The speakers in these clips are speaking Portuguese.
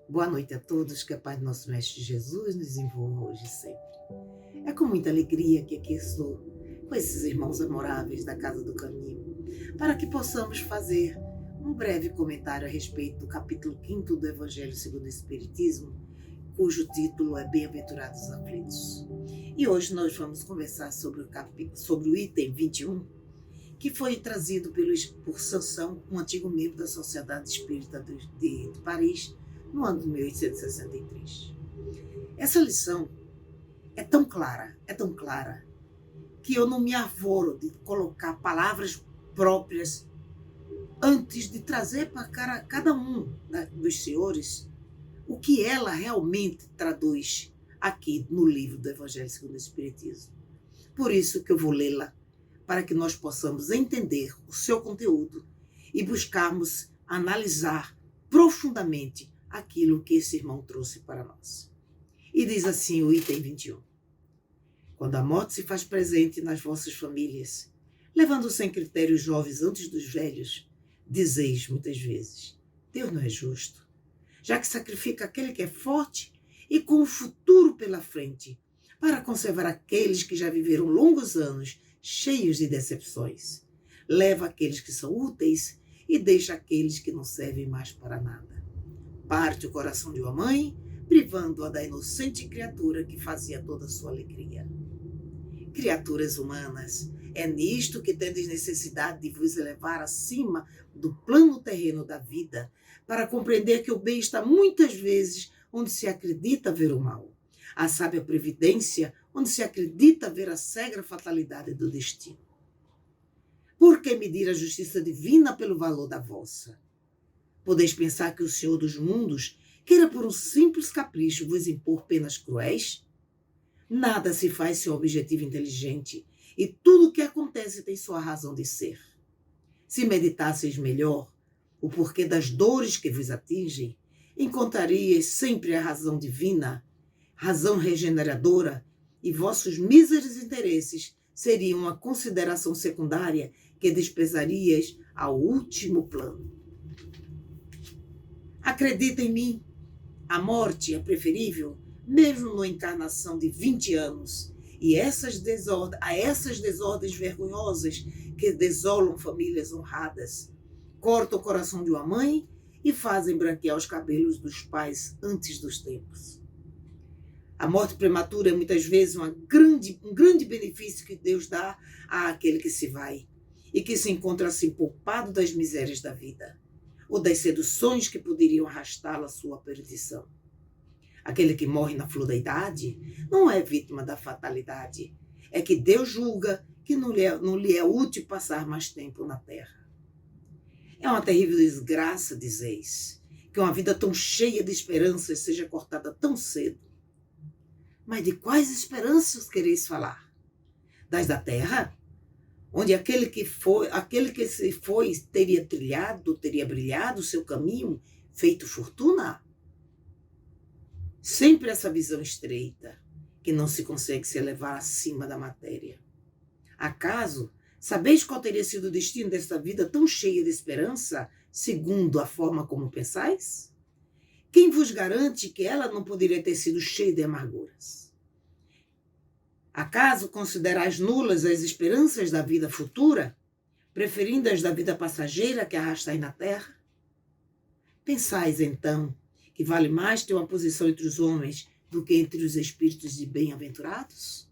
Boa noite a todos, que a paz do nosso Mestre Jesus nos envolva hoje e sempre. É com muita alegria que aqui estou com esses irmãos amoráveis da Casa do Caminho, para que possamos fazer um breve comentário a respeito do capítulo 5º do Evangelho segundo o Espiritismo, cujo título é Bem-aventurados os aflitos. E hoje nós vamos conversar sobre o item 21, que foi trazido por Sansão, um antigo membro da Sociedade Espírita de Paris, no ano de 1863. Essa lição é tão clara, que eu não me arvoro de colocar palavras próprias antes de trazer para cada um dos senhores o que ela realmente traduz aqui no livro do Evangelho segundo o Espiritismo. Por isso que eu vou lê-la, para que nós possamos entender o seu conteúdo e buscarmos analisar profundamente aquilo que esse irmão trouxe para nós. E diz assim o item 21. Quando a morte se faz presente nas vossas famílias, levando sem critério os jovens antes dos velhos, dizeis muitas vezes, Deus não é justo, já que sacrifica aquele que é forte e com o futuro pela frente, para conservar aqueles que já viveram longos anos cheios de decepções. Leva aqueles que são úteis e deixa aqueles que não servem mais para nada. Parte o coração de uma mãe, privando-a da inocente criatura que fazia toda a sua alegria. Criaturas humanas, é nisto que tendes necessidade de vos elevar acima do plano terreno da vida, para compreender que o bem está muitas vezes onde se acredita ver o mal. A sábia previdência, onde se acredita ver a cega fatalidade do destino. Por que medir a justiça divina pelo valor da vossa? Podeis pensar que o Senhor dos mundos queira por um simples capricho vos impor penas cruéis? Nada se faz sem objetivo inteligente, e tudo o que acontece tem sua razão de ser. Se meditasseis melhor o porquê das dores que vos atingem, encontraríeis sempre a razão divina, razão regeneradora, e vossos míseros interesses seriam uma consideração secundária que desprezarias ao último plano. Acredita em mim, a morte é preferível, mesmo numa encarnação de 20 anos, e a essas desordens vergonhosas que desolam famílias honradas, cortam o coração de uma mãe e fazem branquear os cabelos dos pais antes dos tempos. A morte prematura é muitas vezes um grande benefício que Deus dá àquele que se vai e que se encontra assim poupado das misérias da vida ou das seduções que poderiam arrastá-lo à sua perdição. Aquele que morre na flor da idade não é vítima da fatalidade, é que Deus julga que não lhe é útil passar mais tempo na terra. É uma terrível desgraça, dizeis, que uma vida tão cheia de esperanças seja cortada tão cedo. Mas de quais esperanças quereis falar? Das da terra? Onde aquele que se foi teria brilhado o seu caminho, feito fortuna? Sempre essa visão estreita, que não se consegue se elevar acima da matéria. Acaso, sabeis qual teria sido o destino desta vida tão cheia de esperança, segundo a forma como pensais? Quem vos garante que ela não poderia ter sido cheia de amarguras? Acaso considerais nulas as esperanças da vida futura, preferindo as da vida passageira que arrastais na terra? Pensais, então, que vale mais ter uma posição entre os homens do que entre os espíritos de bem-aventurados?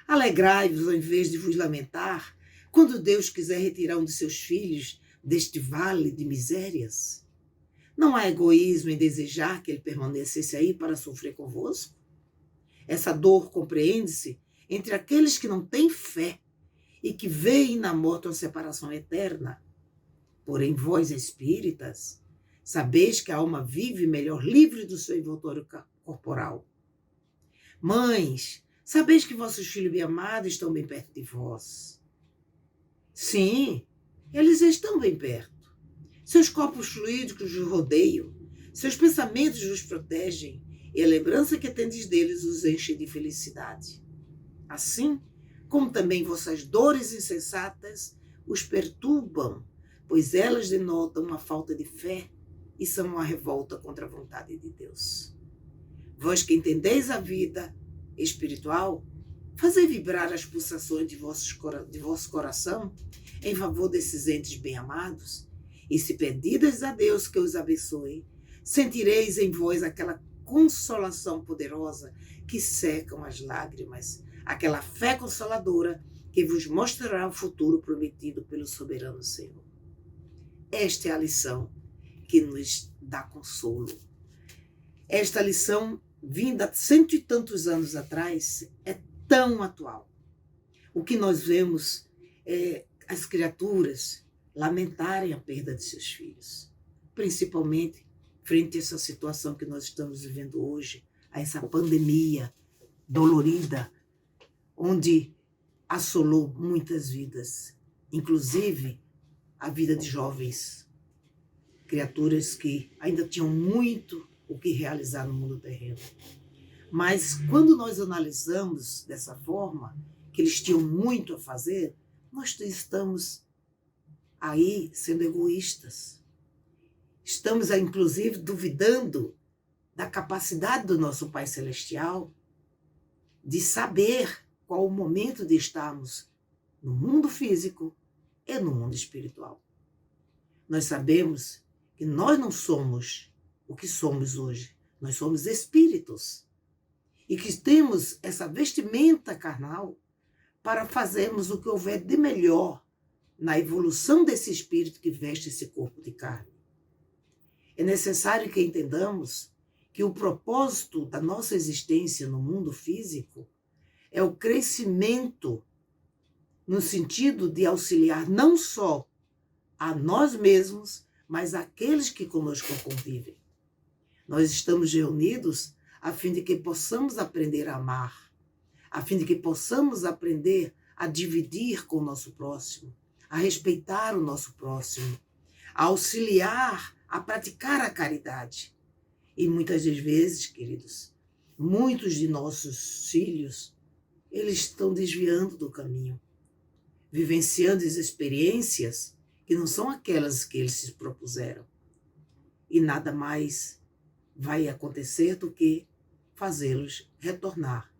Alegrai-vos ao invés de vos lamentar, quando Deus quiser retirar um de seus filhos deste vale de misérias. Não há egoísmo em desejar que ele permanecesse aí para sofrer convosco? Essa dor compreende-se entre aqueles que não têm fé e que veem na morte uma separação eterna. Porém, vós, espíritas, sabeis que a alma vive melhor livre do seu envoltório corporal. Mães, sabeis que vossos filhos bem-amados estão bem perto de vós. Sim, eles estão bem perto. Seus corpos fluídicos os rodeiam, seus pensamentos vos protegem, e a lembrança que tendes deles os enche de felicidade. Assim, como também vossas dores insensatas os perturbam, pois elas denotam uma falta de fé, e são uma revolta contra a vontade de Deus. Vós que entendeis a vida espiritual, fazei vibrar as pulsações de vosso coração em favor desses entes bem-amados, e se pedidas a Deus que os abençoe, sentireis em vós aquela consolação poderosa que secam as lágrimas, aquela fé consoladora que vos mostrará o futuro prometido pelo soberano Senhor. Esta é a lição que nos dá consolo. Esta lição, vinda há 100 e tantos anos atrás, é tão atual. O que nós vemos é as criaturas lamentarem a perda de seus filhos, principalmente frente a essa situação que nós estamos vivendo hoje, a essa pandemia dolorida, onde assolou muitas vidas, inclusive a vida de jovens, criaturas que ainda tinham muito o que realizar no mundo terreno. Mas quando nós analisamos dessa forma, que eles tinham muito a fazer, nós estamos aí sendo egoístas. Estamos, inclusive, duvidando da capacidade do nosso Pai Celestial de saber qual o momento de estarmos no mundo físico e no mundo espiritual. Nós sabemos que nós não somos o que somos hoje. Nós somos espíritos. E que temos essa vestimenta carnal para fazermos o que houver de melhor na evolução desse espírito que veste esse corpo de carne. É necessário que entendamos que o propósito da nossa existência no mundo físico é o crescimento no sentido de auxiliar não só a nós mesmos, mas àqueles que conosco convivem. Nós estamos reunidos a fim de que possamos aprender a amar, a fim de que possamos aprender a dividir com o nosso próximo, a respeitar o nosso próximo, a auxiliar, a praticar a caridade. E muitas das vezes, queridos, muitos de nossos filhos, eles estão desviando do caminho, vivenciando as experiências que não são aquelas que eles se propuseram. E nada mais vai acontecer do que fazê-los retornar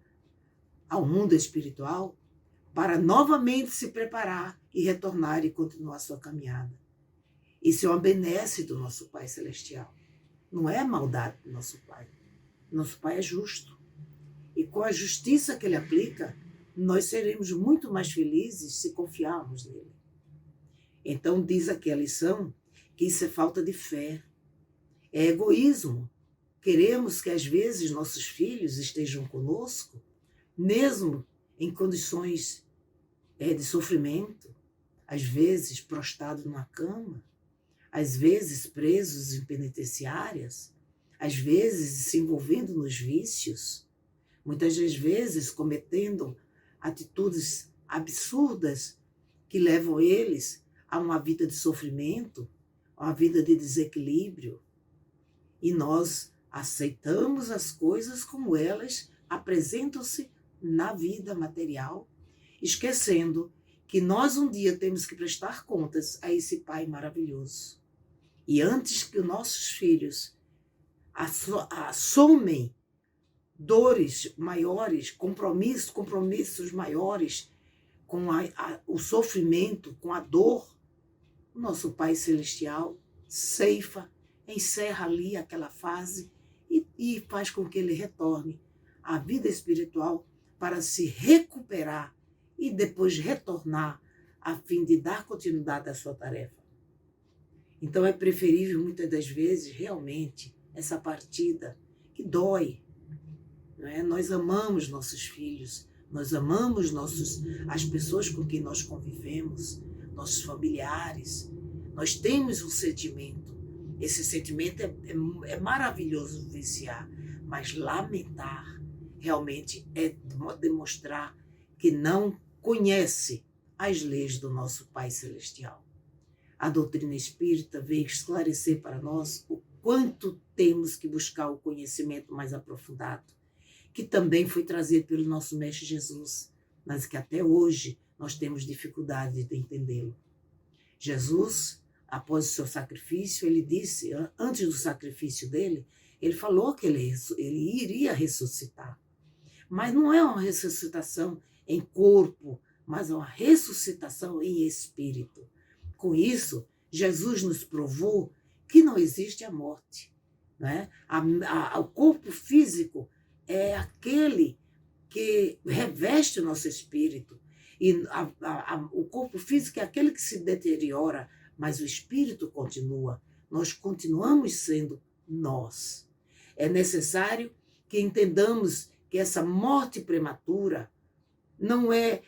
ao mundo espiritual para novamente se preparar e retornar e continuar sua caminhada. Isso é uma benesse do nosso Pai Celestial. Não é a maldade do nosso Pai. Nosso Pai é justo. E com a justiça que Ele aplica, nós seremos muito mais felizes se confiarmos nele. Então diz aqui a lição que isso é falta de fé. É egoísmo. Queremos que às vezes nossos filhos estejam conosco, mesmo em condições de sofrimento, às vezes prostrados numa cama, às vezes presos em penitenciárias, às vezes se envolvendo nos vícios, muitas das vezes cometendo atitudes absurdas que levam eles a uma vida de sofrimento, a uma vida de desequilíbrio. E nós aceitamos as coisas como elas apresentam-se na vida material, esquecendo que nós um dia temos que prestar contas a esse Pai maravilhoso. E antes que os nossos filhos assumem dores maiores, compromissos maiores com o sofrimento, com a dor, o nosso Pai Celestial ceifa, encerra ali aquela fase e faz com que ele retorne à vida espiritual para se recuperar e depois retornar a fim de dar continuidade à sua tarefa. Então é preferível muitas das vezes realmente essa partida que dói. Não é? Nós amamos nossos filhos, nós amamos as pessoas com quem nós convivemos, nossos familiares. Nós temos um sentimento. Esse sentimento é maravilhoso vivenciar, mas lamentar realmente é demonstrar que não conhece as leis do nosso Pai Celestial. A doutrina espírita veio esclarecer para nós o quanto temos que buscar o conhecimento mais aprofundado, que também foi trazido pelo nosso Mestre Jesus, mas que até hoje nós temos dificuldade de entendê-lo. Jesus, após o seu sacrifício, ele disse, antes do sacrifício dele, ele falou que ele iria ressuscitar. Mas não é uma ressuscitação em corpo, mas é uma ressuscitação em espírito. Com isso, Jesus nos provou que não existe a morte. Né? O corpo físico é aquele que reveste o nosso espírito. E o corpo físico é aquele que se deteriora, mas o espírito continua. Nós continuamos sendo nós. É necessário que entendamos que essa morte prematura não é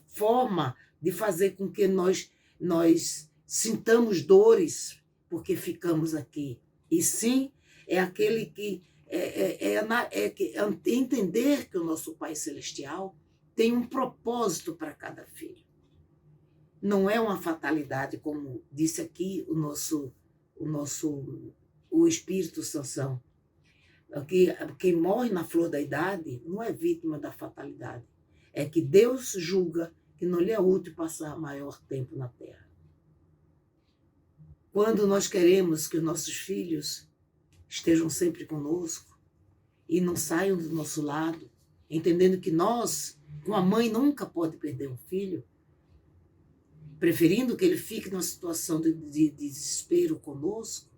forma de fazer com que nós sintamos dores porque ficamos aqui. E sim, é aquele que entender que o nosso Pai Celestial tem um propósito para cada filho. Não é uma fatalidade, como disse aqui o Espírito Sansão. Quem morre na flor da idade não é vítima da fatalidade. É que Deus julga que não lhe é útil passar maior tempo na terra. Quando nós queremos que os nossos filhos estejam sempre conosco e não saiam do nosso lado, entendendo que nós, uma mãe nunca pode perder um filho, preferindo que ele fique numa situação de desespero conosco,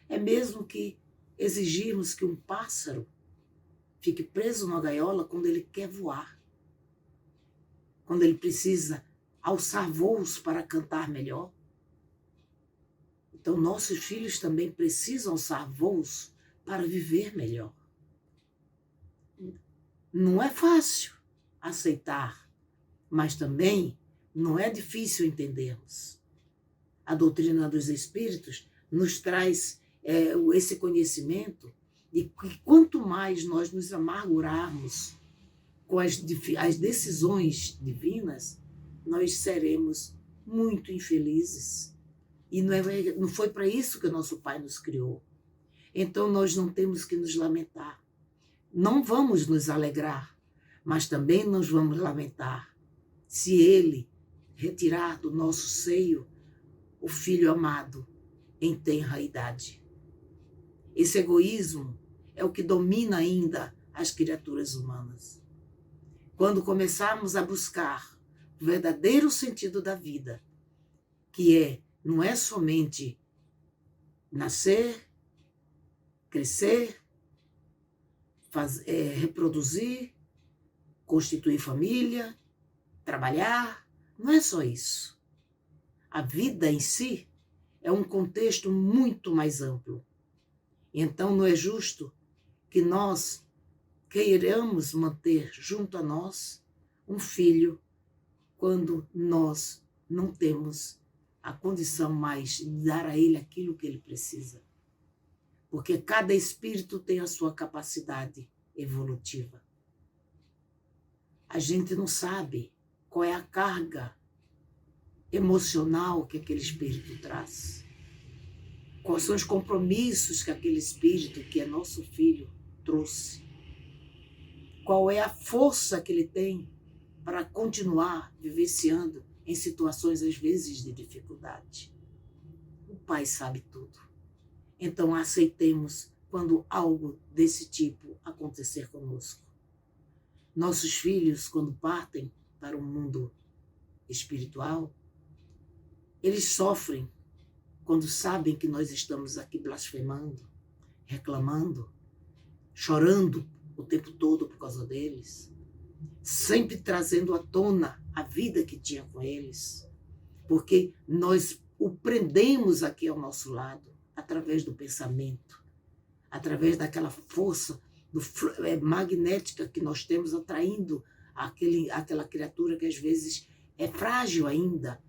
é mesmo que exigirmos que um pássaro fique preso numa gaiola quando ele quer voar, quando ele precisa alçar voos para cantar melhor. Então, nossos filhos também precisam alçar voos para viver melhor. Não é fácil aceitar, mas também não é difícil entendermos. A doutrina dos Espíritos nos traz esse conhecimento de que quanto mais nós nos amargurarmos com as decisões divinas, nós seremos muito infelizes. E não foi para isso que o nosso Pai nos criou. Então nós não temos que nos lamentar. Não vamos nos alegrar, mas também nos vamos lamentar se Ele retirar do nosso seio o Filho amado em tenra idade. Esse egoísmo é o que domina ainda as criaturas humanas. Quando começarmos a buscar o verdadeiro sentido da vida, que não é somente nascer, crescer, reproduzir, constituir família, trabalhar, não é só isso. A vida em si é um contexto muito mais amplo. Então não é justo que nós queiramos manter junto a nós um filho quando nós não temos a condição mais de dar a ele aquilo que ele precisa. Porque cada espírito tem a sua capacidade evolutiva. A gente não sabe qual é a carga emocional que aquele espírito traz. Quais são os compromissos que aquele espírito, que é nosso filho, trouxe. Qual é a força que ele tem para continuar vivenciando em situações, às vezes, de dificuldade. O Pai sabe tudo. Então, aceitemos quando algo desse tipo acontecer conosco. Nossos filhos, quando partem para o mundo espiritual, eles sofrem quando sabem que nós estamos aqui blasfemando, reclamando, chorando o tempo todo por causa deles, sempre trazendo à tona a vida que tinha com eles, porque nós o prendemos aqui ao nosso lado, através do pensamento, através daquela força magnética que nós temos atraindo aquela criatura que às vezes é frágil ainda.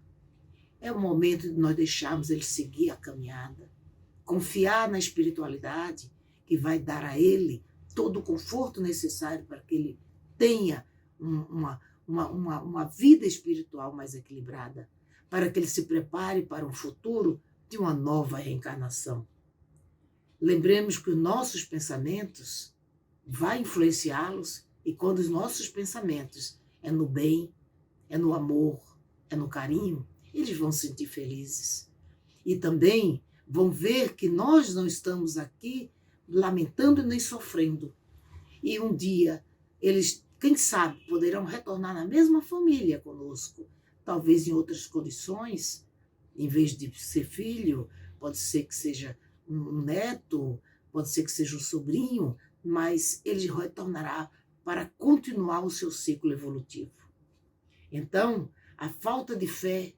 É o momento de nós deixarmos ele seguir a caminhada, confiar na espiritualidade que vai dar a ele todo o conforto necessário para que ele tenha uma vida espiritual mais equilibrada, para que ele se prepare para um futuro de uma nova reencarnação. Lembremos que os nossos pensamentos vão influenciá-los, e quando os nossos pensamentos é no bem, é no amor, é no carinho, eles vão se sentir felizes. E também vão ver que nós não estamos aqui lamentando nem sofrendo. E um dia eles, quem sabe, poderão retornar na mesma família conosco, talvez em outras condições, em vez de ser filho, pode ser que seja um neto, pode ser que seja um sobrinho, mas ele retornará para continuar o seu ciclo evolutivo. Então, a falta de fé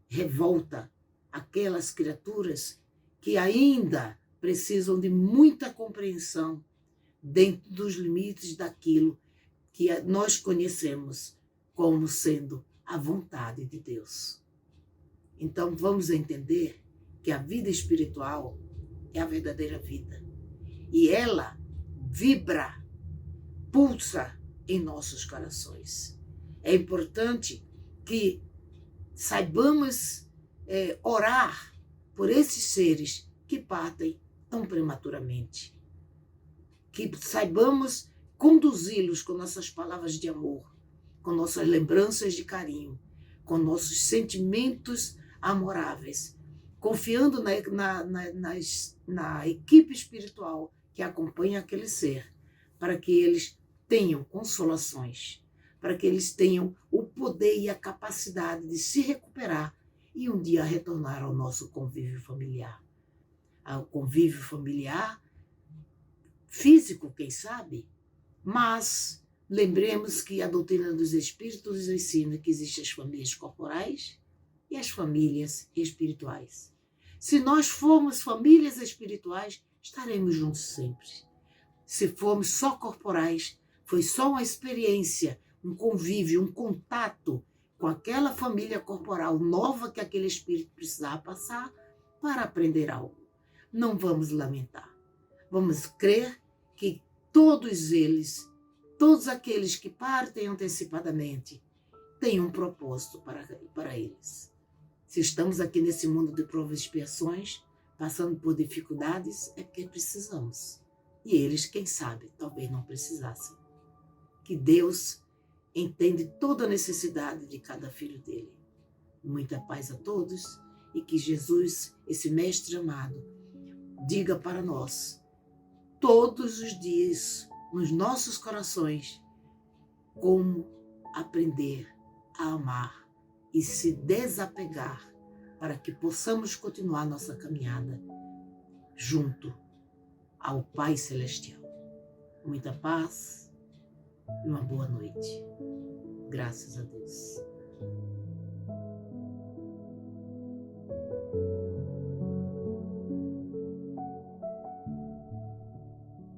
revolta aquelas criaturas que ainda precisam de muita compreensão dentro dos limites daquilo que nós conhecemos como sendo a vontade de Deus. Então, vamos entender que a vida espiritual é a verdadeira vida. E ela vibra, pulsa em nossos corações. É importante que saibamos orar por esses seres que partem tão prematuramente. Que saibamos conduzi-los com nossas palavras de amor, com nossas lembranças de carinho, com nossos sentimentos amoráveis, confiando na equipe espiritual que acompanha aquele ser, para que eles tenham consolações, para que eles tenham o poder e a capacidade de se recuperar e um dia retornar ao nosso convívio familiar. Ao convívio familiar físico, quem sabe, mas lembremos que a doutrina dos espíritos nos ensina que existem as famílias corporais e as famílias espirituais. Se nós formos famílias espirituais, estaremos juntos sempre. Se formos só corporais, foi só uma experiência, um convívio, um contato com aquela família corporal nova que aquele espírito precisava passar para aprender algo. Não vamos lamentar. Vamos crer que todos eles, todos aqueles que partem antecipadamente, têm um propósito para eles. Se estamos aqui nesse mundo de provas e expiações, passando por dificuldades, é porque precisamos. E eles, quem sabe, talvez não precisassem. Que Deus entende toda a necessidade de cada filho dele. Muita paz a todos e que Jesus, esse mestre amado, diga para nós, todos os dias, nos nossos corações, como aprender a amar e se desapegar para que possamos continuar nossa caminhada junto ao Pai Celestial. Muita paz e uma boa noite. Graças a Deus.